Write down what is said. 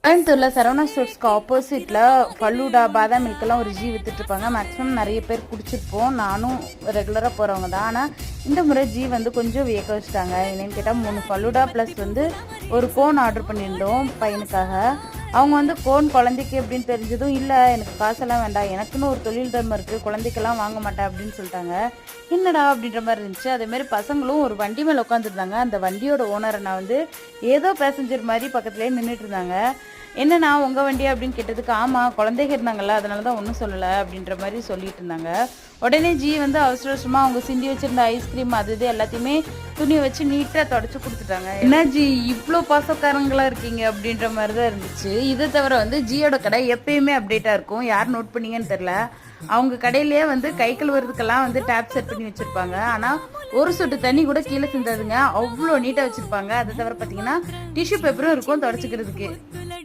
கோயம்புத்தூரில் சரவணா ஸ்டோர்ஸ்க்கு ஆப்போசிட்டில் ஃபல்லூடா பாதாம் மில்கெல்லாம் ஒரு ஜி விற்றுட்ருப்பாங்க. மேக்ஸிமம் நிறைய பேர் குடிச்சிருப்போம். நானும் ரெகுலராக போகிறவங்க தான். ஆனால் இந்த முறை ஜி வந்து கொஞ்சம் வியக்க வச்சுட்டாங்க. என்னென்னு கேட்டால் 3 ஃபல்லூடா ப்ளஸ் வந்து ஒரு கோன் ஆர்டர் பண்ணியிருந்தோம் பையனுக்காக. அவங்க வந்து கோன் குழந்தைக்கு அப்படின்னு தெரிஞ்சதும், இல்லை எனக்கு காசெல்லாம் வேண்டாம், எனக்குன்னு ஒரு தொழில் தர்மம் இருக்குது, குழந்தைக்கெல்லாம் வாங்க மாட்டேன் அப்படின்னு சொல்லிட்டாங்க. என்னடா அப்படின்ற மாதிரி இருந்துச்சு. அதேமாரி பசங்களும் ஒரு வண்டி மேலே உட்காந்துருந்தாங்க. அந்த வண்டியோட ஓனரை நான் வந்து ஏதோ பேசஞ்சர் மாதிரி பக்கத்துலேயே நின்றுட்டு இருந்தாங்க. என்னண்ணா உங்கள் வண்டி அப்படின்னு கேட்டதுக்கு, ஆமாம் குழந்தைங்க இருந்தாங்கல்ல அதனால தான் ஒன்றும் சொல்லலை அப்படின்ற மாதிரி சொல்லிட்டு இருந்தாங்க. உடனே ஜி வந்து அவசர அவசரமாக அவங்க சிந்தி வச்சுருந்த ஐஸ்கிரீம் அது இது எல்லாத்தையுமே துணியை வச்சு நீட்டாக தொடச்சி கொடுத்துட்டாங்க. என்ன ஜி இவ்வளோ பாசக்காரங்களாக இருக்கீங்க அப்படின்ற மாதிரி தான் இருந்துச்சு. இதை தவிர வந்து ஜியோட கடை எப்பயுமே அப்டேட்டாக இருக்கும். யார் நோட் பண்ணீங்கன்னு தெரில, அவங்க கடையிலேயே வந்து கை கழுவுறதுக்கெல்லாம் வந்து டேப் செட் பண்ணி வச்சுருப்பாங்க. ஆனால் ஒரு சொட்டு தண்ணி கூட கீழே சிந்தாதுங்க, அவ்வளோ நீட்டாக வச்சுருப்பாங்க. அதை தவிர பார்த்தீங்கன்னா டிஷ்யூ பேப்பரும் இருக்கும் தொடச்சிக்கிறதுக்கு.